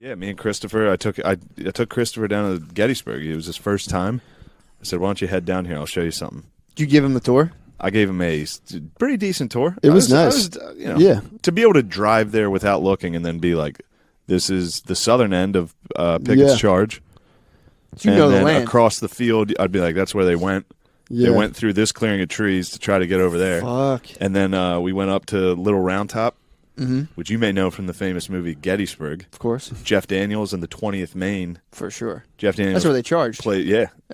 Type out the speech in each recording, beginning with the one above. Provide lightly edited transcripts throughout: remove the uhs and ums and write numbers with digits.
Yeah, me and Christopher, I took Christopher down to Gettysburg. It was his first time. I said, why don't you head down here? I'll show you something. Did you give him the tour? I gave him a pretty decent tour. It was nice. Yeah. To be able to drive there without looking and then be like, this is the southern end of Pickett's charge. So you and know the then land. across the field, I'd be like, that's where they went. Yeah. They went through this clearing of trees to try to get over there. Fuck. And then we went up to Little Round Top, which you may know from the famous movie Gettysburg. Of course. Jeff Daniels and the 20th Maine. For sure. Jeff Daniels. That's where they charged. Played,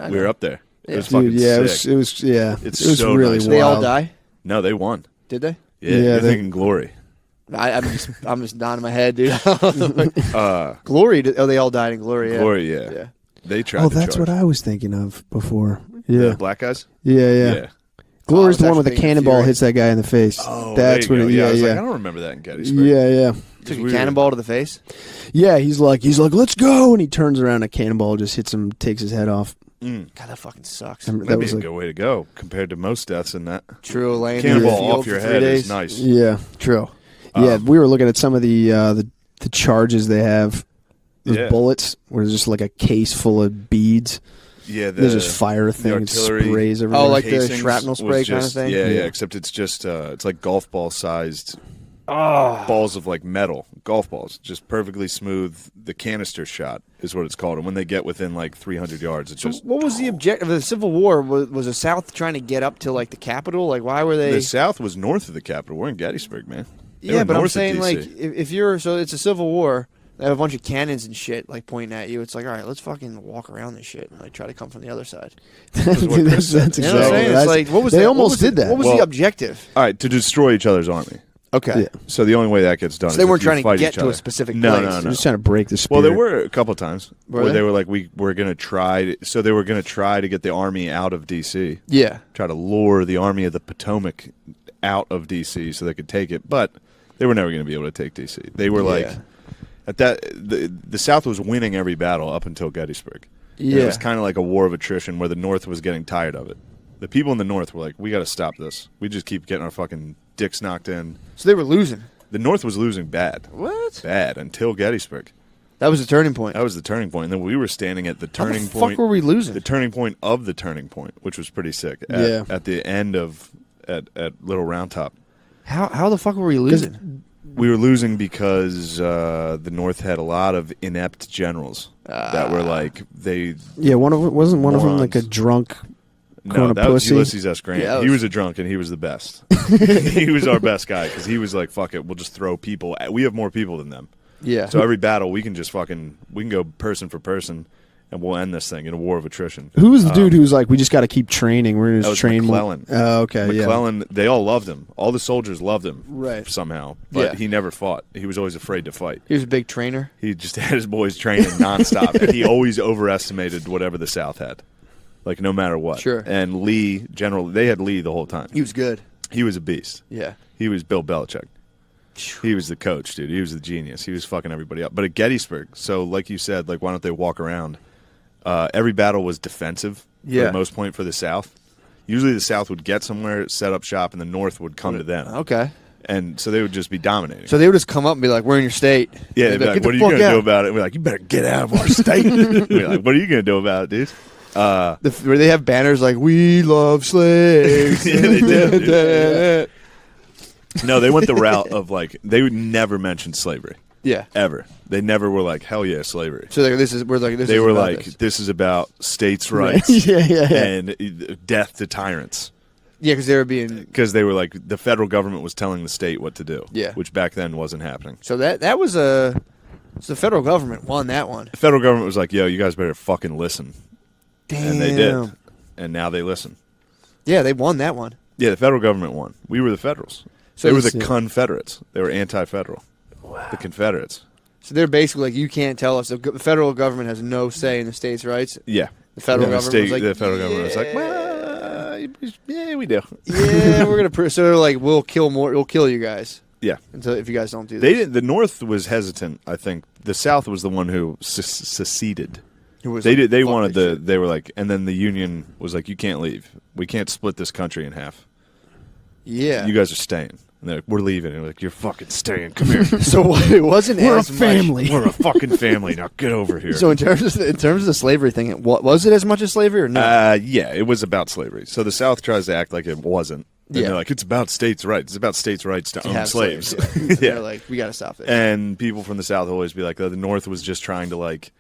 we were up there. It was Dude, fucking sick. It was It's so really nice. wild. They all die? No, they won. Did they? Yeah, Yeah, you're they- thinking glory. I'm just nodding my head, dude. Glory. They all died in Glory. Yeah. Glory, yeah. They tried Oh, to that's charge. what I was thinking of before. Yeah. The black guys? Yeah. Glory's I the was one with the actually thinking cannonball Fury. hits that guy in the face. Oh, That's there you what go. it, I was like, I yeah. don't remember that in Gettysburg. Yeah. Took a cannonball to the face? Yeah, he's like, let's go, and he turns around, a cannonball just hits him, takes his head off. God, that fucking sucks. Remember, That'd that be was a like, good way to go compared to most deaths in that. True, laying Cannonball in the field off your for 3 head days. is nice. yeah, true. Yeah, we were looking at some of the charges they have. Those bullets where there's just like a case full of beads. Yeah, They just fire a thing and artillery sprays everywhere. Oh, like the casings shrapnel was spray kind of just- thing? Yeah, Yeah. except it's just it's like golf ball sized balls of like metal, golf balls, just perfectly smooth. The canister shot is what it's called. And when they get within like 300 yards, it's just What was the objective of the Civil War? Was the South trying to get up to like the Capitol? Like, why were they? the South was north of the Capitol. We're in Gettysburg, man. They Yeah, were but I'm north of saying DC. like if you're so it's a Civil War. They have a bunch of cannons and shit like pointing at you. It's like, all right, let's fucking walk around this shit and like try to come from the other side. that's Chris said. You know exactly. what I'm saying? It's like, what was they the, almost what was did the, that. What was Well- the objective? All right, to destroy each other's army. Okay. Yeah. So the only way that gets done So is they if weren't you trying to fight get each to a other. specific No, place. no, They're no. just trying to break the Well, spirit. there were a couple times Were where they? they were like, we're going to try. So they were going to try to get the army out of D.C. Yeah. Try to lure the Army of the Potomac out of D.C. so they could take it, but they were never going to be able to take D.C. They were like, at that the South was winning every battle up until Gettysburg. And Yeah. it was kind of like a war of attrition where the North was getting tired of it. The people in the North were like, we got to stop this. We just keep getting our fucking dicks knocked in. So they were losing. The North was losing bad. What? Bad until Gettysburg. That was the turning point. That was the turning point. And then we were standing at the How turning the point. fuck were we losing? The turning point of the turning point, which was pretty sick. Yeah. At the end of at Little Round Top. How the fuck were we losing? We were losing because the North had a lot of inept generals that were like they. Yeah, wasn't one of them like a Morons. drunk No, kind of that was pussy? Ulysses S. Grant. Yeah, that he was- was a drunk and he was the best. He was our best guy because he was like, "Fuck it, we'll just throw people. We have more people than them, Yeah. so every battle we can just we can go person for person, and we'll end this thing in a war of attrition." Who was the dude who was like, we just got to keep training? We're going That to was train more. McClellan. Oh, okay, yeah. McClellan, they all loved him. All the soldiers loved him, Right. Somehow, but Yeah. he never fought. He was always afraid to fight. He was a big trainer. He just had his boys training nonstop, and he always overestimated whatever the South had, like no matter what. Sure. And Lee, they had Lee the whole time. He was good. He was a beast. Yeah. He was Bill Belichick. He was the coach, dude. He was the genius. He was fucking everybody up. But at Gettysburg, so like you said, like why don't they walk around? Every battle was defensive for Yeah. the most point for the South. Usually the South would get somewhere, set up shop, and the North would come to them. Okay. And so they would just be dominating. So they would just come up and be like, "We're in your state." Yeah, they'd be like, "Get what the are you fuck going to do out." about it? We're like, you better get out of our state. We're like, what are you going to do about it, dude? Where they have banners like "We love slaves." Yeah, they do, dude. No, they went the route of like, they would never mention slavery, Yeah. ever. They never were like, hell yeah, slavery. So we're like this. They is were about like, this. this is about states' rights yeah. and death to tyrants. Yeah, because they were being. Because they were like, the federal government was telling the state what to do. Yeah. Which back then wasn't happening. So that was a. So the federal government won that one. The federal government was like, yo, you guys better fucking listen. Damn. And they did. And now they listen. Yeah, they won that one. Yeah, the federal government won. We were the Federals. So They were the it's- Confederates. They were anti-federal. Wow. The Confederates. So they're basically like, you can't tell us. The federal government has no say in the states' rights. Yeah. The federal government was like, the federal government was like, well, yeah, we do. yeah, we're gonna. So they're like, we'll kill more. We'll kill you guys Yeah. until if you guys don't do They this. didn't. The North was hesitant. I think the South was the one who seceded. It was They like, did. They fuck wanted this the. shit. They were like, and then the Union was like, you can't leave. We can't split this country in half. Yeah. You guys are staying. And they're like, we're leaving. And we're like, you're fucking staying. Come here. So it wasn't We're a as family. much. We're a fucking family. Now get over here. So in terms of the slavery thing, was it as much as slavery or no? Yeah, it was about slavery. So the South tries to act like it wasn't. And they're like, it's about states' rights. It's about states' rights to own slaves. Yeah. They're like, we got to stop it. And people from the South always be like, the North was just trying to like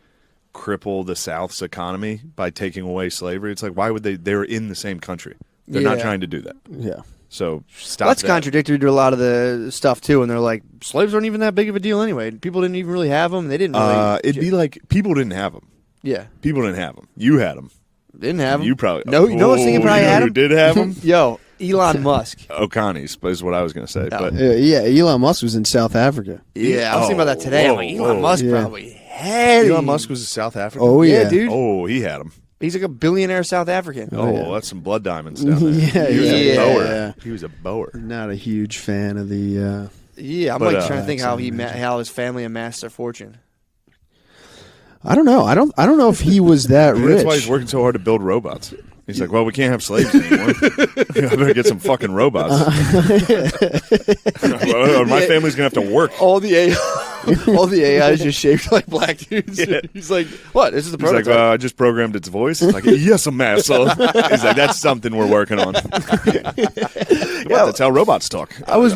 cripple the South's economy by taking away slavery. It's like, why would they? They're in the same country. They're not trying to do that. Yeah. So stop. That's that. contradictory to a lot of the stuff too. And they're like, slaves aren't even that big of a deal anyway. People didn't even really have them. They didn't really. It'd be like people didn't have them. Yeah, people didn't have them. You had them. Didn't have them. You probably you know what's thinking probably had them. Who did have them? Yo, Elon Musk. O'Connie's is what I was going to say. But Yeah, Elon Musk was in South Africa. Yeah, I was thinking about that today. I'm like, Elon Musk probably had Elon Musk was in South Africa. Oh yeah, dude. Oh, he had them. He's like a billionaire South African. Oh, that's some blood diamonds down there. Yeah, He was a yeah. bower. He was a bower. Not a huge fan of the. Yeah, I'm But, like trying to think how how his family amassed their fortune. I don't know. I don't know if he was that Maybe rich. that's why he's working so hard to build robots. He's like, well, we can't have slaves anymore. I better get some fucking robots. Or my family's going to have to work. All the AI is just shaped like black dudes. Yeah. He's like, what? This is the He's like, prototype. I just programmed its voice. It's like, yes, master. He's like, that's something we're working on. That's how robots talk. I was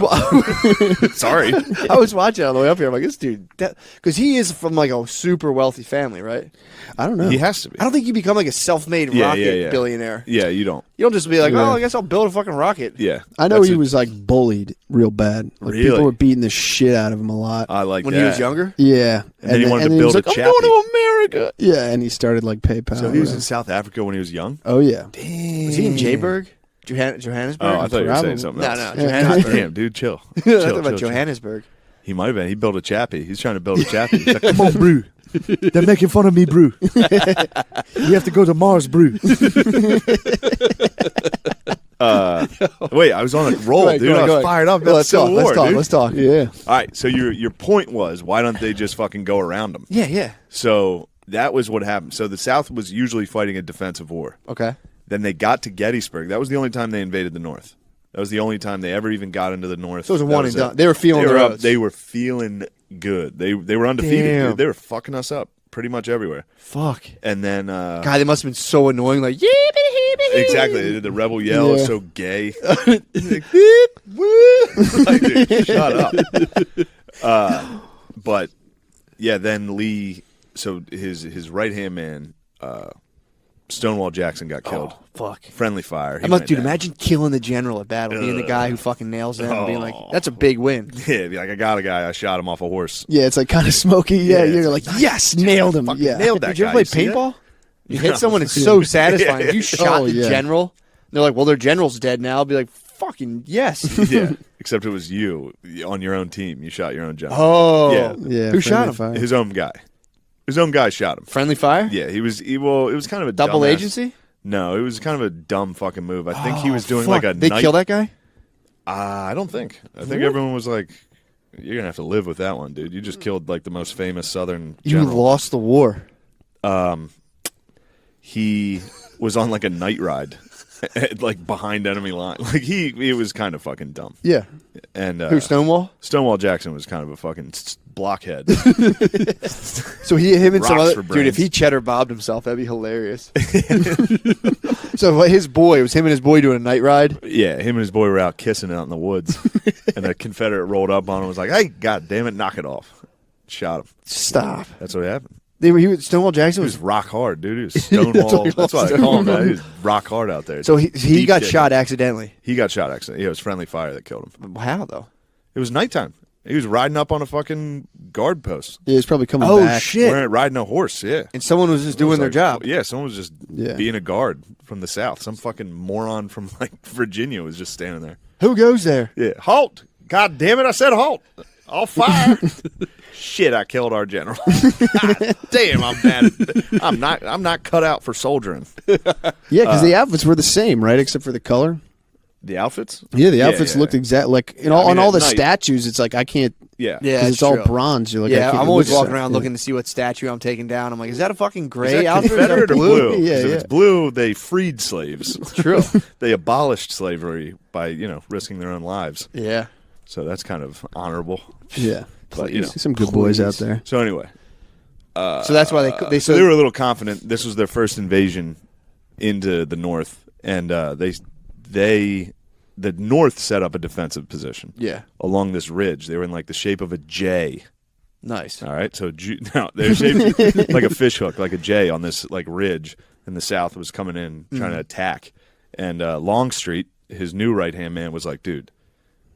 Sorry. I was watching on the way up here. I'm like, this dude, because he is from like a super wealthy family, right? I don't know. He has to be. I don't think you become like a self-made rocket billionaire. Yeah, you don't. You don't just be like, Yeah. oh, I guess I'll build a fucking rocket. Yeah. I know That's he it. was like bullied real bad. Like, Really? people were beating the shit out of him a lot. I like When that. he was younger. Yeah, And then he wanted to he build was a like, chappy. I'm going to America. Yeah, and he started like PayPal. So he was in South Africa when he was young? Oh yeah. Damn. Was he in Jayburg? Johannesburg? Oh, I thought you were Probably. saying something No, else. no, Yeah. Johannesburg. Damn, dude, chill. I Chill, thought about chill. Johannesburg. He might have been. He built a chappy. He's trying to build a chappy. He's like, come on, brew. They're making fun of me, brew. We have to go to Mars, brew. Wait, I was on a roll, Go dude. ahead, I was fired up. That's Civil War, dude. Let's talk. Yeah. All right, so your point was, why don't they just fucking go around them? Yeah. So that was what happened. So the South was usually fighting a defensive war. Okay. Then they got to Gettysburg. That was the only time they invaded the North. That was the only time they ever even got into the North. So it was a That one was and it. done. They were feeling their oats. They were feeling good. They were undefeated. Damn. Dude. They were fucking us up pretty much everywhere. Fuck. And then God, they must have been so annoying. Like, exactly, they did the rebel yell. Yeah. It's so gay. Like, beep, woo. Like, dude, shut up. But yeah, then Lee. So his right hand man, Stonewall Jackson, got killed. Oh, fuck. Friendly fire. He Dude, went down. imagine killing the general at battle, being the guy who fucking nails them, and being like, Oh. that's a big win. Yeah, be like, I got a guy. I shot him off a horse. Yeah, it's like kind of smoky. Yeah, Yeah, you're like, yes, nailed him. Fucking Yeah. nailed that Did you guy. ever play You see that? paintball? You hit No. someone, it's so satisfying. If you shot Oh, the yeah. general, and they're like, well, their general's dead now. I'll be like, fucking yes. Yeah, except it was you on your own team. You shot your own general. Oh. Yeah. Yeah. Who shot him? friendly fire. His own guy. His own guy shot him. Friendly fire? Yeah, he was. Well, it was kind of a Double dumbass- agency? No, it was kind of a dumb fucking move. I think he Oh, was doing fuck. like a. They night- kill that guy? I don't think. I think everyone was like, "You're gonna have to live with that one, dude. You just killed like the most famous Southern You general." lost the war. He was on like a night ride, like behind enemy line. Like he was kind of fucking dumb. Yeah. And Who, Stonewall? Stonewall Jackson was kind of a fucking blockhead. So him and some Rocks other for dude. If brains. he cheddar bobbed himself, that'd be hilarious. So his boy, it was him and his boy doing a night ride. Yeah, him and his boy were out kissing out in the woods, and a Confederate rolled up on him and was like, "Hey, God damn it, knock it off!" Shot him. Stop. That's what happened. Stonewall Jackson He was. was rock hard, dude. He was Stonewall. That's why they call him that. He was rock hard out there. So he Deep got shit. shot accidentally. He got shot accidentally. Yeah, it was friendly fire that killed him. How though? It was nighttime. He was riding up on a fucking guard post. Yeah, he's probably coming Oh, back. shit. Riding a horse, yeah. And someone was just doing their job. Yeah, someone was just Yeah. being a guard from the South. Some fucking moron from like Virginia was just standing there. Who goes there? Yeah, halt! God damn it! I said halt! I'll fire! Shit! I killed our general. God damn! I'm bad. I'm not cut out for soldiering. Yeah, because the outfits were the same, right? Except for the color. The outfits? Yeah, the outfits yeah. looked exact like I mean, on all at the night- statues. It's like I can't. Yeah. Yeah, Because it's all true. bronze. You're like, I Yeah, can't I'm always look at walking that. around Yeah. looking to see what statue I'm taking down. I'm like, is that a fucking Is gray that outfit? Confederate or blue? 'Cause Yeah, if yeah. it's blue, they freed slaves. True. They abolished slavery by risking their own lives. Yeah. So that's kind of honorable. Yeah. But, you know, some good boys out there. So anyway. So that's why they were a little confident. This was their first invasion into the North. And the North set up a defensive position. Yeah. Along this ridge. They were in like the shape of a J. Nice. All right. So now they're shaped like a fish hook, like a J on this like ridge. And the South was coming in trying to attack. And Longstreet, his new right-hand man, was like, dude,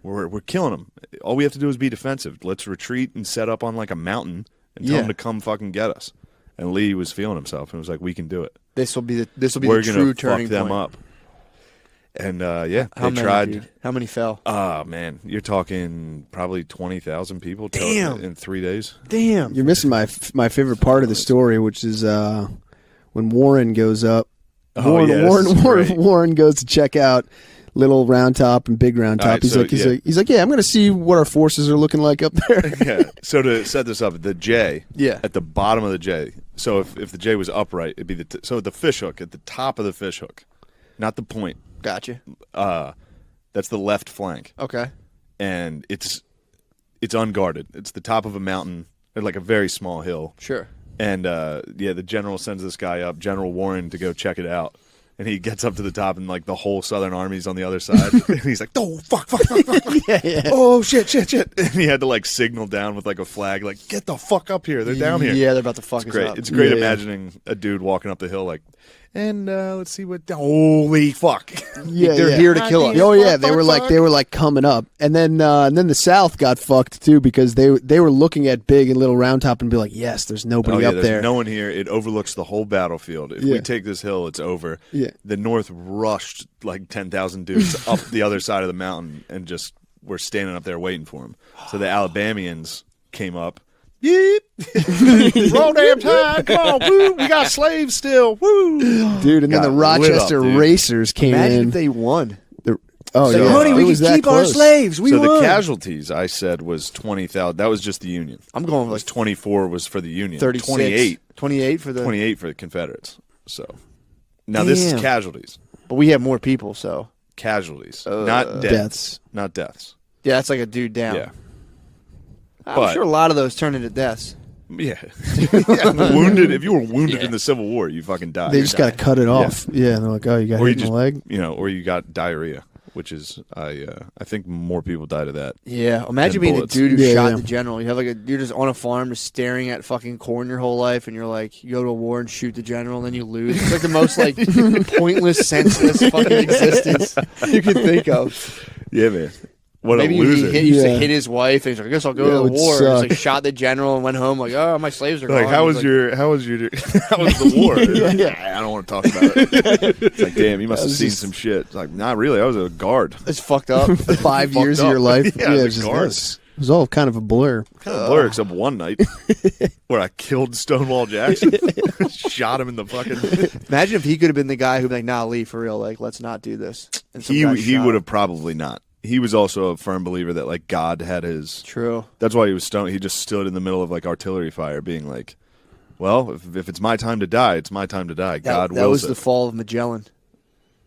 we're killing them. All we have to do is be defensive. Let's retreat and set up on like a mountain and tell them to come fucking get us. And Lee was feeling himself and was like, we can do it. This will be the We're true gonna turning fuck them point. up. And they many, tried. Dude? How many fell? Man, you're talking probably 20,000 people. Damn. In 3 days. Damn. You're missing my favorite part of the story, which is when Warren goes up. Warren goes to check out Little Round Top and Big Round Top. Right, he's like, yeah, I'm going to see what our forces are looking like up there. Yeah. So to set this up, the J. Yeah. At the bottom of the J. So if the J was upright, it'd be the fish hook at the top of the fish hook, not the point. Gotcha. That's the left flank. Okay. And it's unguarded. It's the top of a mountain, or like a very small hill. Sure. And the general sends this guy up, General Warren, to go check it out. And he gets up to the top, and like the whole Southern Army's on the other side. And he's like, "Oh fuck!" Yeah. Oh shit! And he had to like signal down with like a flag, like, "Get the fuck up here! They're down here." Yeah, they're about to fuck us Great. up. It's great imagining a dude walking up the hill like, and let's see what. Holy fuck! Yeah, they're here to kill us. Oh yeah, they were like coming up, and then the South got fucked too because they were looking at Big and Little Round Top and be like, yes, there's nobody up there's there. No one here. It overlooks the whole battlefield. If we take this hill, it's over. Yeah. The North rushed like 10,000 dudes up the other side of the mountain and just were standing up there waiting for them. So the Alabamians came up. Yeep. Roll damn time. Come on. Woo. We got slaves still. Woo. Dude, and then the Rochester Racers came Imagine in. if they won. Honey, we can keep our slaves. We so won. the casualties, I said, was 20,000. That was just the Union. I'm going like 24 was for the Union. 36. 28 for the 28 for the Confederates. So now this is casualties. But we have more people, so casualties, not deaths. Not deaths. Yeah, that's like a dude down. Yeah. I'm sure a lot of those turn into deaths. Yeah. Wounded. If you were wounded in the Civil War, you fucking died. They just got to cut it off. Yeah, and they're like, oh, you got hit in the leg? Or you got diarrhea, which is, I think more people died of that. Yeah. Imagine being bullets. a dude who shot the general. You have you're just on a farm just staring at fucking corn your whole life, and you're like, you go to a war and shoot the general, and then you lose. It's like the most pointless, senseless fucking existence you can think of. Yeah, man. What Maybe a loser. he used to hit his wife, and he's like, I guess I'll go to the war. Suck. He's like, shot the general and went home like, oh, my slaves are gone. How was the war? I don't want to talk about it. It's like, damn, you must have seen some shit. It's like, not really. I was a guard. It's fucked up. 5 years of your life. Yeah, I was a guard. It was all kind of a blur. Kind of blur, except one night where I killed Stonewall Jackson. Shot him in the fucking... Imagine if he could have been the guy who'd be like, nah, Lee, for real, like, let's not do this. And He would have probably not. He was also a firm believer that like God had his. True. That's why he was stoned. He just stood in the middle of like artillery fire, being like, "Well, if it's my time to die, it's my time to die. God wills it." That was the fall of Magellan.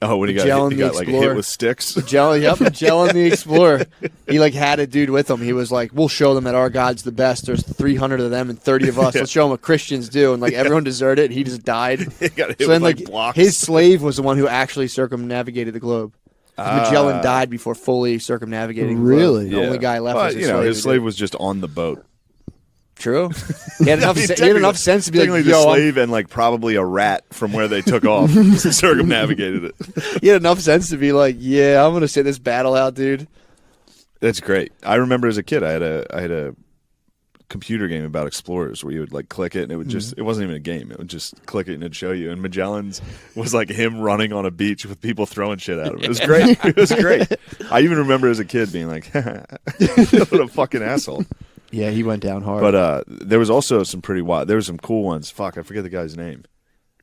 Oh, when he got like a hit with sticks. Magellan the Explorer. He had a dude with him. He was like, "We'll show them that our God's the best. There's 300 of them and 30 of us. Let's show them what Christians do." And everyone deserted. And he just died. He got hit with blocks. His slave was the one who actually circumnavigated the globe. Magellan died before fully circumnavigating. Really? The only guy left was his slave. His slave was just on the boat. True. He had enough sense to be like, the slave and probably a rat from where they took off circumnavigated it. He had enough sense to be like, yeah, I'm going to sit this battle out, dude. That's great. I remember as a kid, I had a computer game about explorers where you would click it and it would just it wasn't even a game, it would just click it and it'd show you, and Magellan's was him running on a beach with people throwing shit at him. It was great. It was great. I even remember as a kid being like, what a fucking asshole. Yeah, he went down hard. But there was also some pretty wild, there were some cool ones. Fuck, I forget the guy's name.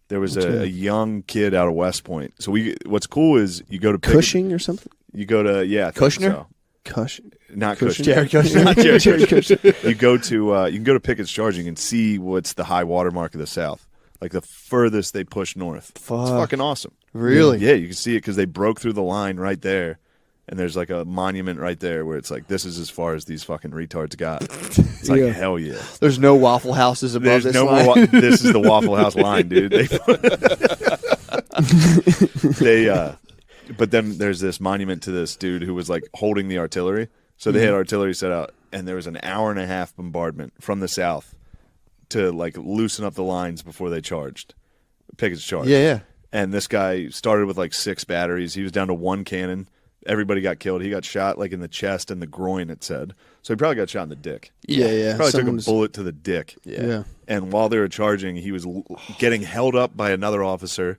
There was a young kid out of West Point. So what's cool is you go to Pickett, Cushing or something. You go to Kushner. Not Cushing. Jared Kushner. Not Jared Kushner. You can go to Pickett's Charging and see what's the high water mark of the South, like the furthest they push north. Fuck. It's fucking awesome. Really? Yeah, you can see it because they broke through the line right there, And there's like a monument right there where it's like, this is as far as these fucking retards got. It's like, hell yeah. There's no Waffle Houses above this line. This is the Waffle House line, dude. But then there's this monument to this dude who was like holding the artillery. So they had artillery set out, and there was an 1.5-hour bombardment from the south to like loosen up the lines before they charged. Pickett's charge. Yeah. And this guy started with like 6 batteries. He was down to 1 cannon. Everybody got killed. He got shot like in the chest and the groin, it said. So he probably got shot in the dick. Yeah. Probably took a bullet to the dick. Yeah. And while they were charging, he was getting held up by another officer,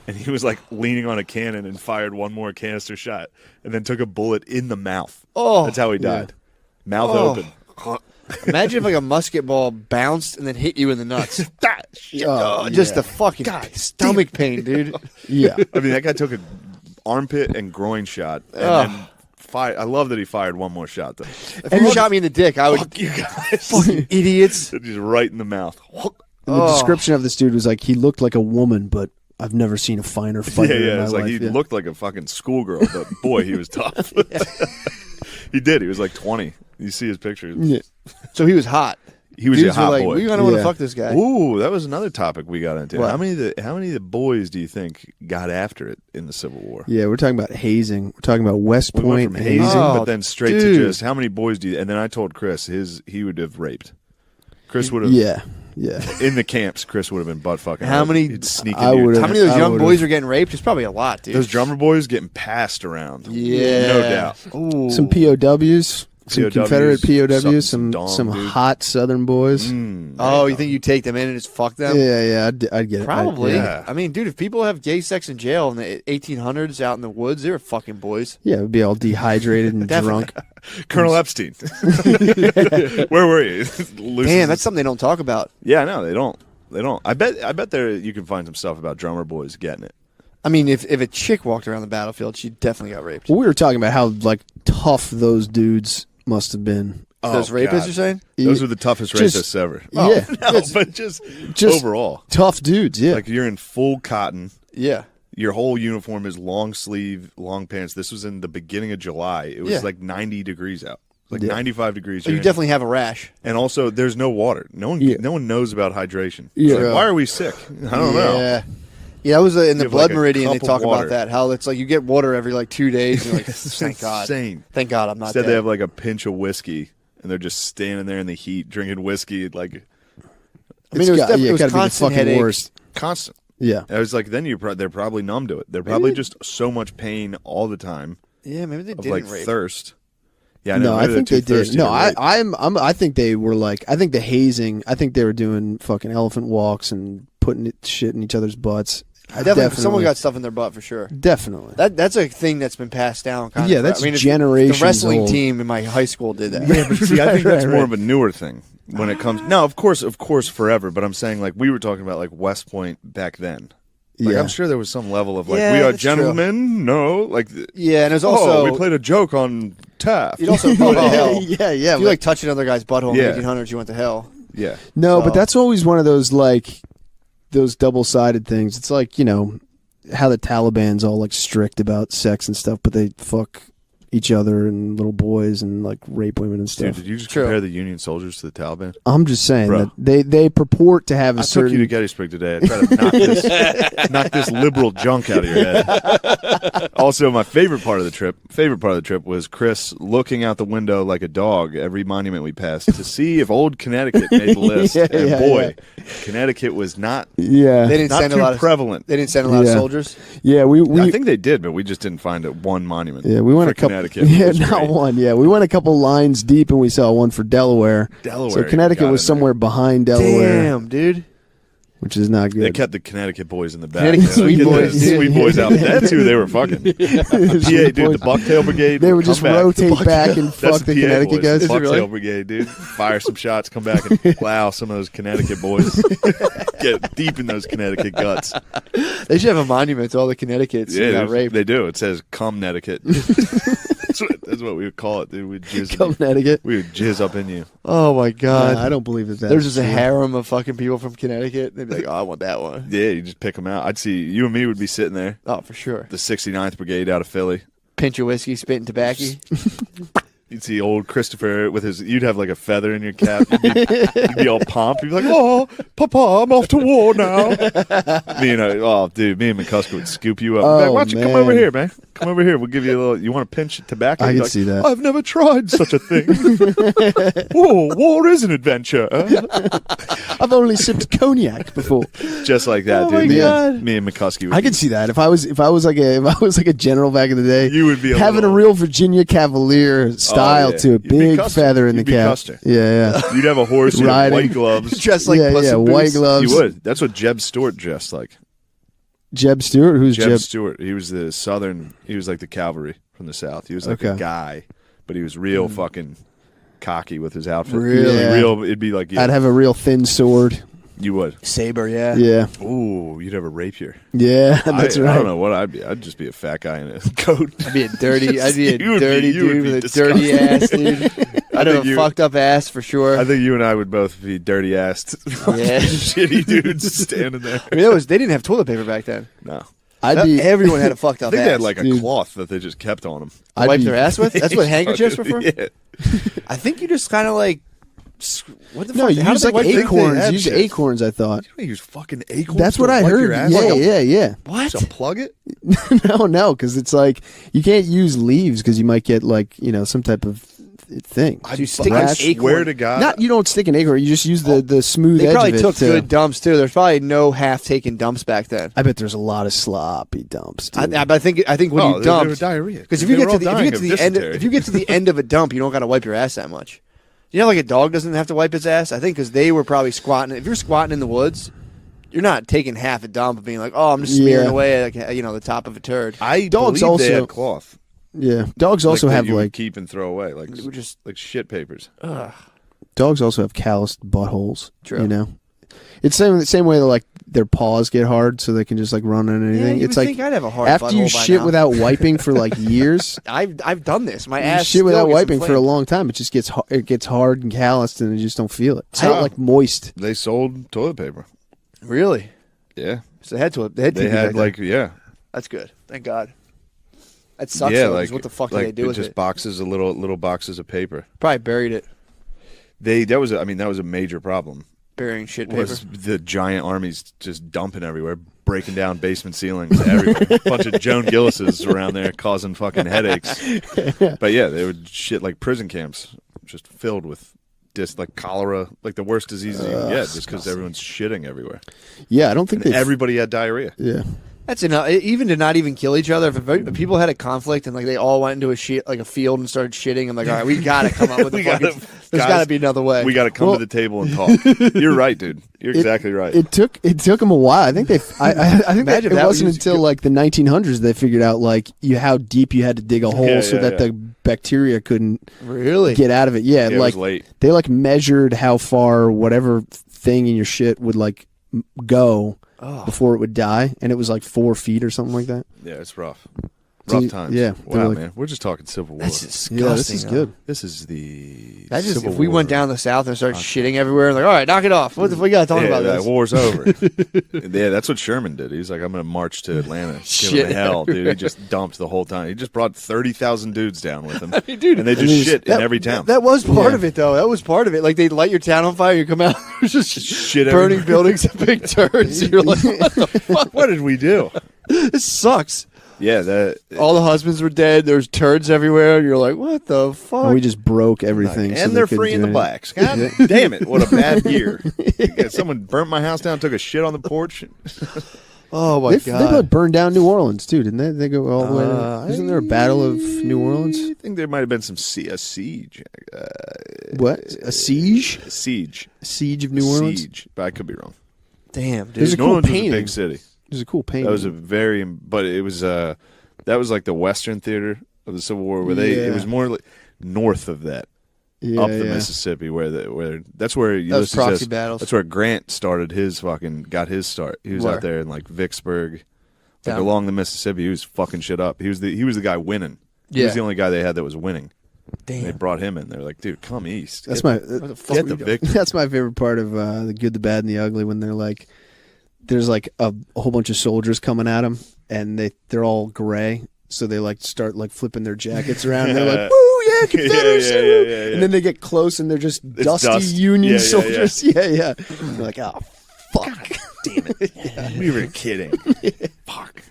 and he was like leaning on a cannon and fired one more canister shot, and then took a bullet in the mouth. Oh, that's how he died. Mouth open. Imagine if like a musket ball bounced and then hit you in the nuts. Just the fucking stomach pain, dude. Yeah. I mean, that guy took an armpit and groin shot, and then fired. I love that he fired one more shot, though. If you shot me in the dick, I would. Fuck you guys. Fucking idiots. Just right in the mouth. And the description of this dude was like, he looked like a woman, but I've never seen a finer fighter in my it's like life. he looked like a fucking schoolgirl, but boy, he was tough. He did. He was like 20. You see his pictures. Yeah. So he was hot. He was Dudes a hot were like, boy. we gonna want to fuck this guy. Ooh, that was another topic we got into. What? How many of the boys do you think got after it in the Civil War? Yeah, we're talking about hazing. We're talking about West We went Point from hazing, hazing. but then straight to just how many boys do you? And then I told Chris he would have raped. Chris would have. Yeah. In the camps, Chris would have been butt fucking. How many? He'd sneak I into your would've- How many of those young boys are getting raped? It's probably a lot, dude. Those drummer boys getting passed around. Yeah, no doubt. Ooh. Some POWs. Some Confederate POWs, some dong, dude. hot Southern boys. Oh, you think you take them in and just fuck them? Yeah, I'd get it. Probably. Yeah. I mean, dude, if people have gay sex in jail in the 1800s out in the woods, they were fucking boys. Yeah, it'd be all dehydrated and drunk. Colonel Epstein. Where were you? Damn, that's something they don't talk about. Yeah, no, they don't. They don't. I bet there you can find some stuff about drummer boys getting it. I mean, if a chick walked around the battlefield, she definitely got raped. Well, we were talking about how like tough those dudes must have been. Those rapists, God. you're saying? Those are the toughest Just- rapists ever. Yeah. No, but just overall. Tough dudes, yeah. Like you're in full cotton. Yeah. Your whole uniform is long sleeve, long pants. This was in the beginning of July. It was like 90 degrees out. Like 95 degrees. So you definitely have a rash. And also, there's no water. No one knows about hydration. Yeah. It's like, why are we sick? I don't know. Yeah. Yeah, I was in the have, blood like, a meridian. They cup of talk water. about that. How it's like you get water every like 2 days. You're like, thank God. Insane. Thank God I'm not Instead, dead. they have like a pinch of whiskey, and they're just standing there in the heat drinking whiskey, like I mean, it was gotta be the constant fucking headache. worst. constant. Yeah. I was like, then they're probably numb to it. They're probably just so much pain all the time Yeah, maybe they of didn't like rape. thirst. Yeah, No, I maybe think they're they too did. thirsty No, to rape. I think they were like. I think the hazing. I think they were doing fucking elephant walks and putting shit in each other's butts. Definitely, someone got stuff in their butt for sure. Definitely. That's a thing that's been passed down. Kind Yeah, of. that's I mean, generations The wrestling old. team in my high school did that. Yeah, but see, I think that's Right, more right. of a newer thing when it comes. No, of course, forever. But I'm saying like we were talking about like West Point back then. Like, Yeah. I'm sure there was some level of like Yeah, we are that's true. gentlemen. No, like Yeah, and there's also we played a joke on Taft. you'd also go to hell. Yeah. If you like touch another guy's butthole Yeah. in the 1800s, you went to hell. Yeah, No, So- but that's always one of those like those double-sided things. It's like, you know, how the Taliban's all like strict about sex and stuff, but they fuck each other and little boys and like rape women and dude, stuff. did you just True. compare the Union soldiers to the Taliban? I'm just saying Bro. that they purport to have a I took certain you to Gettysburg today. I tried to knock this liberal junk out of your head. Also, my favorite part of the trip was Chris looking out the window like a dog every monument we passed to see if old Connecticut made the list. Yeah, and yeah, boy, Connecticut was not yeah. They didn't not send too a lot of prevalent. They didn't send a lot of Yeah. soldiers. Yeah, we I think they did, but we just didn't find one monument. yeah, we went for a couple Connecticut. Yeah, It was not great. one. Yeah, we went a couple lines deep and we saw one for Delaware. Delaware, So you Connecticut got was in somewhere behind Delaware, Damn, dude. which is not good. They kept the Connecticut boys in the back. Connecticut They sweet get the boys, dude. sweet boys out. That's who they were fucking. PA, dude, the Bucktail Brigade. They would come just back. rotate back and That's fuck the PA Connecticut boys. guys. The Is it really? Bucktail Brigade, dude. Fire some shots, come back and plow some of those Connecticut boys. Get deep in those Connecticut guts. They should have a monument to all the Connecticut's who got there's- raped. they do. It says "Come Connecticut." That's what we would call it, dude. We'd jizz, Connecticut. we would jizz up in you. Oh my God. I don't believe that. There's just a harem of fucking people from Connecticut. They'd be like, "Oh, I want that one." Yeah, you just pick them out. I'd see you and me would be sitting there. Oh, for sure. The 69th Brigade out of Philly. pinch of whiskey, spitting tobacco. You'd see old Christopher with his. You'd have like a feather in your cap. You'd be all pumped. You'd be like, "Oh, Papa, I'm off to war now." Me and McCusker would scoop you up. Oh, Like, why don't you come man. over here, man? Come over here. We'll give you a little. You want to pinch tobacco? I You'd can be see that. I've never tried such a thing. Whoa, war is an adventure. I've only sipped cognac before. Just like that, Oh dude. my God. Me and McCusker. Would I could see that if I was like a general back in the day. You would be having a real Virginia Cavalier style yeah. to a You'd be big Custer. feather in You'd the be cap. Custer. Yeah. You'd have a horse in Riding. white gloves. Dressed like Yeah, Puss in white Boots. gloves. You would. That's what Jeb Stuart dressed like. Jeb Stewart, who's Jeb Jeb? Stuart. He was the Southern. He was like the cavalry from the South. He was like a Okay. guy, but he was real fucking cocky with his outfit. Really? Really real. It'd be like I'd have a real thin sword. you would. Saber, yeah. Yeah, Ooh, you'd have a rapier. yeah, that's I right. don't know what I'd be. I'd just be a fat guy in a coat. I'd be a dirty You would dude be with a dirty ass, dude. I'd have think a you- fucked up ass for sure. I think you and I would both be dirty assed, Yeah. shitty dudes standing there. I mean, they didn't have toilet paper back then. No, I'd be. Everyone had a fucked I up think ass. they had like a Dude. cloth that they just kept on them. I'd wipe be- their ass with? That's what handkerchiefs were for? Yeah. I think you just kind of like. What the No, fuck? you How use did they like wipe their- acorns. had You use shit. acorns. I thought. You use fucking acorns. That's what to I wipe heard. your ass? Yeah. What? To plug it? No, because it's like you can't use leaves because you might get like some type of thing. You stick I an swear acorn. Swear to God. Not you don't stick an acorn. You just use the smooth They edge probably of it. took to- good dumps too. There's probably no half-taken dumps back then. I bet there's a lot of sloppy dumps. Dude. I think when Oh, you they were dump, diarrhea. because if They you get were to all the dying of end, dysentery. if you get to the end of a dump, you don't got to wipe your ass that much. You know, like a dog doesn't have to wipe its ass. I think because they were probably squatting. If you're squatting in the woods, you're not taking half a dump and being like, "Oh, I'm just smearing Yeah. away like the top of a turd." I Dogs believe they also- had cloth. Yeah, dogs also that have you would like keep and throw away, like It would just- like shit papers. dogs also have calloused buttholes. True. You know, it's the same way that like their paws get hard, so they can just like run on anything. you it's would like think I'd have a hard after you butthole by shit now. without wiping for like years. I've done this. My You ass shit still without gets wiping for a inflamed. long time. It just gets hard and calloused, and you just don't feel it. It's Wow. not like moist. They sold toilet paper. Really? Yeah, So they had TV they had back like then. That's good. Thank God. That sucks. yeah, though, 'cause like what the fuck like did they do with just it? boxes of little boxes of paper. Probably buried it, That was a major problem. burying shit paper. Was the giant armies just dumping everywhere, breaking down basement ceilings everywhere. A bunch of Joan Gillises around there causing fucking headaches. But yeah, they would shit like prison camps, just filled with like cholera, like the worst diseases you can get, just because everyone's shitting everywhere. Yeah, I don't think And they. everybody had diarrhea. Yeah, That's enough. Even to not even kill each other. If people had a conflict and like they all went into a field and started shitting, I'm like, all right, we got to come up with We a fucking. gotta- There's guys, got to be another way. We got to come Well- to the table and talk. You're right, dude. You're exactly right. It took them a while. I think I think that Imagine it that wasn't was- until like the 1900s they figured out like how deep you had to dig a hole Yeah, so yeah, that yeah. the bacteria couldn't really. get out of it. Yeah, Yeah, it like was late. they like measured how far whatever thing in your shit would like go before it would die, and it was like 4 feet or something like that. Yeah, it's rough. So Rough you- times. yeah, Wow, they're like- man. We're just talking Civil War. That's disgusting. Yeah, this is though. good. This is the That just Civil if we War. went down the south and started shitting everywhere, like, all right, knock it off. What the fuck we got to talk Yeah, about that this? war's over. Yeah, that's what Sherman did. He's like, I'm going to march to Atlanta. Give Shit. him hell, dude. He just dumped the whole time. He just brought 30,000 dudes down with him. Dude, and they just shit in every town. That was part Yeah. of it, though. That was part of it. Like they light your town on fire, you come out, there's just shit burning everywhere. buildings and big turds. You're like, what the fuck? What did we do? This sucks. Yeah, that. All the husbands were dead. There's turds everywhere. You're like, what the fuck? And we just broke everything, so And they they're couldn't free in do the anything. blacks. God damn it. What a bad year. Yeah, someone burnt my house down, took a shit on the porch. oh my They god. burned down New Orleans too, didn't they? They go all the way. Isn't there a battle of New Orleans? I think there might have been a siege. What, a siege? Siege. A siege of New Orleans. Siege. But I could be wrong. Damn, dude. There's a New cool Orleans painting. was a big city. There's a cool painting. That was but it was that was like the Western theater of the Civil War, where it Yeah. was more like north of that, yeah, up the yeah. Mississippi, where that's where Those Ulysses proxy says- battles. That's where Grant got his start. He was Where? out there in like Vicksburg, like Down. along the Mississippi. He was fucking shit up. He was the guy winning. He Yeah. was the only guy they had that was winning. And they Damn. brought him in. They're like, dude, come east. That's Get- my What the fuck get were the you doing? victory. that's my favorite part of the Good, the Bad, and the Ugly. When they're like, there's like a whole bunch of soldiers coming at them, and they're all gray. So they like start like flipping their jackets around. And they're like, "Woo, yeah, Confederacy!" Yeah. And then they get close, and they're just dusty dust. Union Yeah. soldiers. Yeah. They're like, "Oh, fuck, damn it, we were kidding." Fuck.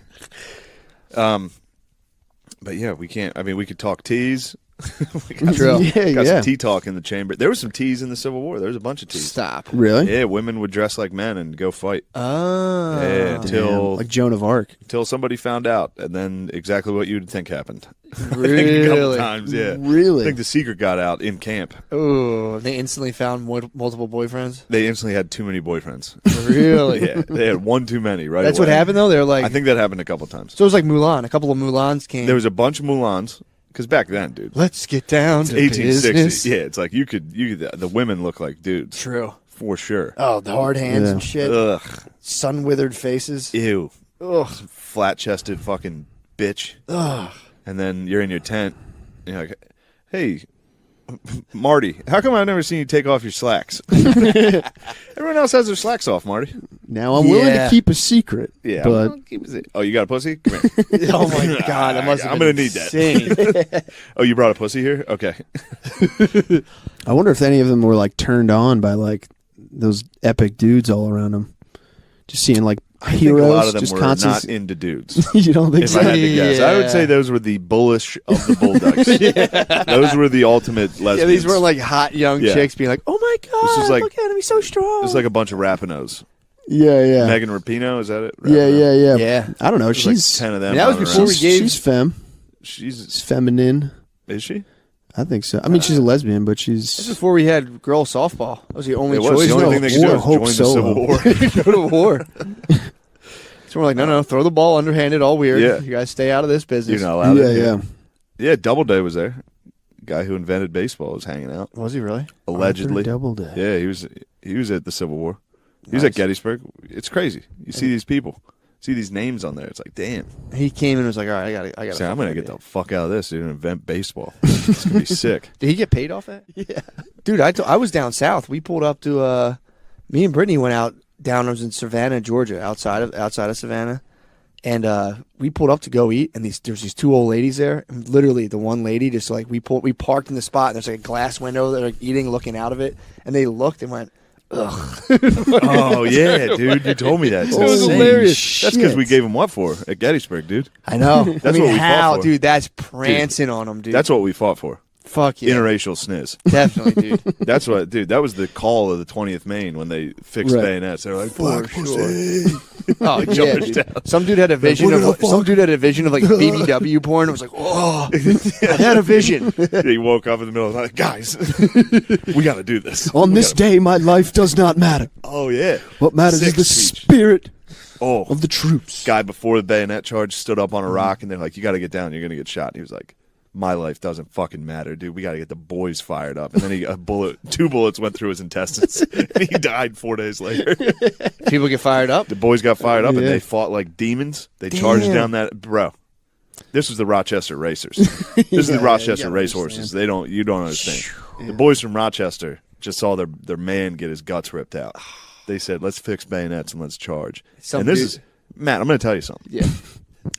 But yeah, we can't. I mean, we could talk teas. We got some tea talk in the chamber. There was some teas in the Civil War. There was a bunch of teas. Stop. Really? Yeah, women would dress like men and go fight. Oh. Yeah, until like Joan of Arc. until somebody found out, and then exactly what you'd think happened. Really? I think a couple times, yeah. Really? I think the secret got out in camp. Oh, they instantly found multiple boyfriends. They instantly had too many boyfriends. Really? Yeah, they had one too many. Right. That's away. what happened though. They're like, I think that happened a couple times. so it was like Mulan. A couple of Mulans came. There was a bunch of Mulans because back then, dude, Let's get down it's to 1860. business. Yeah, it's like you could the women look like dudes True. for sure. Oh, the hard hands Yeah. and shit. Ugh, Sun withered faces. ew, Ugh. flat chested fucking bitch. Ugh. And then you're in your tent. And you're like, hey, Marty, how come I've never seen you take off your slacks? Everyone else has their slacks off, Marty. Now I'm willing to keep a secret. Yeah, but oh, you got a pussy? Come here. Oh my god, that must have I'm been gonna need that. insane. Oh, you brought a pussy here? Okay. I wonder if any of them were like turned on by like those epic dudes all around them. Just seeing like I think heroes. a lot of them just were constantly... not into dudes. You don't think If so? I had to guess, I would Yeah. say those were the bullish of the bulldogs. Those were the ultimate lesbians. Yeah, these weren't like hot young Yeah. chicks being like, "Oh my god, This was like- look at him, he's so strong." It was like a bunch of Rapinos. Yeah. Megan Rapinoe, is that it? Yeah. Yeah. I don't know. There's like She's 10 of them. I mean, that was running before around. we gave- she's femme. She's She's feminine. is she? I think so. I mean, she's a lesbian, but she's This is before we had girl softball. That was the only It was choice. the only No, thing they could do or was Hope join the Solo. Civil War. Go to war. So we're like, no, throw the ball underhanded, all weird. Yeah. You guys stay out of this business. You're not allowed. yeah. Yeah, Doubleday was there. Guy who invented baseball was hanging out. Was he really? Allegedly. Arthur Doubleday. Yeah, he was at the Civil War. He was at Gettysburg. It's crazy. You see these people, see these names on there. It's like, damn. He came in and was like, all right, I got. See, I'm gonna get the fuck out of this, dude, and invent baseball. It's gonna be sick. Did he get paid off that? Yeah, dude. I was down south. We pulled up to. Me and Brittany went out down. I was in Savannah, Georgia, outside of Savannah, and we pulled up to go eat. And there's these two old ladies there. And literally, the one lady just like we parked in the spot. And there's like a glass window. They're like eating, looking out of it, and they looked and went, ugh. Oh yeah, dude, you told me that. It's It was insane. hilarious. That's because we gave him what for at Gettysburg, dude. I know. That's what we fought for. Dude. That's prancing on them, dude. That's what we fought for. Fuck yeah. Interracial sniz. Definitely, dude. That's what, dude. That was the call of the 20th Maine when they fixed Right. bayonets. They were like, "Fuck, sure. pussy." Oh yeah, Jumpers dude. down. Some dude had a vision of like BBW porn. It was like, oh, I had a vision. He woke up in the middle of the night, guys. We got to do this. On this day, my life does not matter. Oh yeah. What matters is Sick the speech. spirit Oh, of the troops. guy before the bayonet charge stood up on a rock, and they're like, "You got to get down. You're gonna get shot." And he was like, "My life doesn't fucking matter, dude. We got to get the boys fired up." And then two bullets went through his intestines, and he died 4 days later. People get fired up. The boys got fired up, and Yeah. they fought like demons. They charged Damn. down that bro. This was the Rochester Racers. This is the Yeah, Rochester you gotta racehorses. You don't understand. The boys from Rochester just saw their man get his guts ripped out. They said, "Let's fix bayonets and let's charge." Some and this dude- is Matt. I'm going to tell you something. Yeah.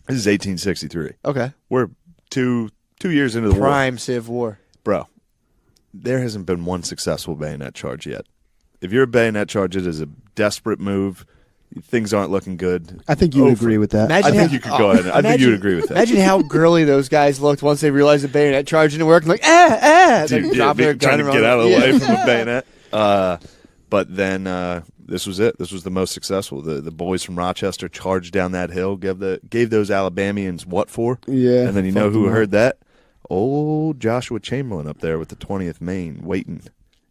This is 1863. Okay. We're two years into the war, Prime Civ War. bro. There hasn't been one successful bayonet charge yet. If you're a bayonet charge, it is a desperate move. Things aren't looking good. I think you would Over. agree with that. Imagine I think how- you could go ahead. I think you would agree with that. Imagine how girly those guys looked once they realized the bayonet charge didn't work. And like, Dude, like, yeah, drop their trying gun to get out of the Yeah. way from a bayonet. But then this was it. This was the most successful. The boys from Rochester charged down that hill, gave those Alabamians what for? Yeah. And then you know Fuck who them heard up. that? Old Joshua Chamberlain up there with the 20th Maine waiting.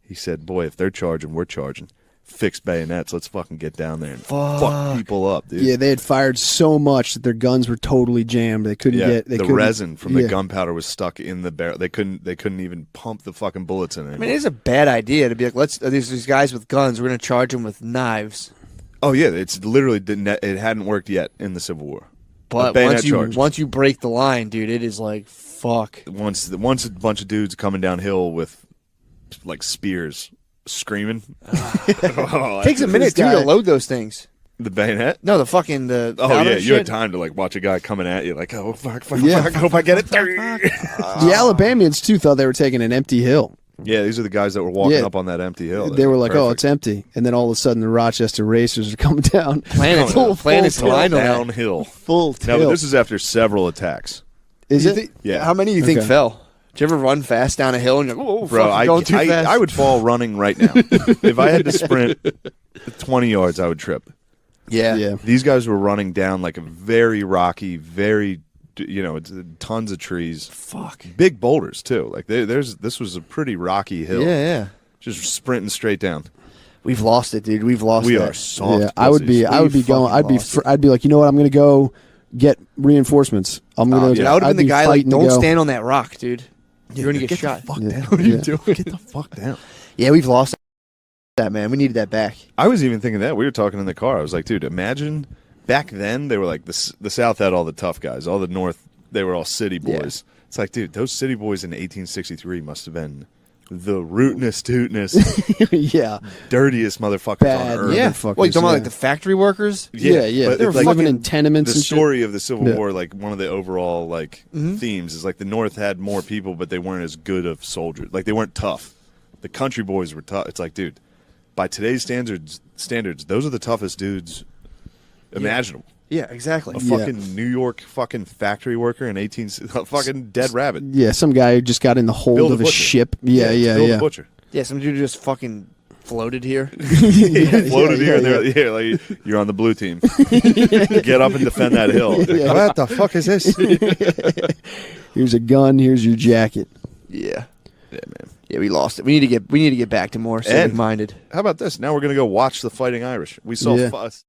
He said, "Boy, if they're charging, we're charging. Fixed bayonets. Let's fucking get down there and fuck people up, dude." Yeah, they had fired so much that their guns were totally jammed. They couldn't Yeah, get the couldn't- resin from the yeah. gunpowder was stuck in the barrel. They couldn't even pump the fucking bullets in it. I mean, it is a bad idea to be like, these guys with guns, we're going to charge them with knives. Oh yeah, it's literally it hadn't worked yet in the Civil War. But bayonet charge. once you break the line, dude, it is like, fuck. Once a bunch of dudes coming downhill with like spears screaming. It takes a minute, This too, guy- to load those things. The bayonet? No, the fucking the. Oh powder yeah, you shit. had time to like watch a guy coming at you, like, oh fuck, Yeah. fuck, hope I get it. The Alabamians too thought they were taking an empty hill. Yeah, these are the guys that were walking Yeah. up on that empty hill. They were like, "Oh, perfect. it's empty," and then all of a sudden the Rochester Racers are coming down. Planets Full aligned on that. downhill. Full No, tilt. but this is after several attacks. Is You it? think- Yeah. How many do you think Okay. fell? Did you ever run fast down a hill and you're like, "Oh, Bro, fuck, I'm going too fast"? I would fall running right now. If I had to sprint 20 yards, I would trip. Yeah. Yeah. These guys were running down like a very rocky, very, it's tons of trees. Fuck. Big boulders, too. Like, this was a pretty rocky hill. Yeah. Just sprinting straight down. We've lost it, dude. We've lost We that. are soft. Yeah, I would be going. I'd be like, you know what? I'm going to go get reinforcements. I'm going to. Dude, I would have been the guy like, don't go. stand on that rock, dude. You're going to get shot. The fuck Yeah. down. What are you doing? Get the fuck down. Yeah, we've lost that, man. We needed that back. I was even thinking that. We were talking in the car. I was like, dude, imagine back then they were like, the South had all the tough guys. All the North, they were all city boys. Yeah. It's like, dude, those city boys in 1863 must have been the rootinest, tootinest, Yeah, dirtiest motherfuckers Bad, on earth. Yeah. Motherfuckers, Well, you talking about yeah. like the factory workers? yeah. but They were like, living in tenements. the and shit. story of the Civil Yeah. War, like one of the overall like themes is like the North had more people, but they weren't as good of soldiers. Like they weren't tough. The country boys were tough. It's like, dude, by today's standards, those are the toughest dudes imaginable. Yeah, exactly. A Yeah. fucking New York fucking factory worker in a fucking dead rabbit. Yeah, some guy who just got in the hold Bill the of a Butcher. ship. Yeah. Bill the Butcher. Yeah, some dude just fucking floated here. Floated here and there. Yeah, like you're on the blue team. Get up and defend that hill. Yeah. What the fuck is this? Here's a gun. Here's your jacket. Yeah. Yeah, man. Yeah, we lost it. We need to get back to more civic minded. How about this? Now we're gonna go watch the Fighting Irish. We saw Yeah. us.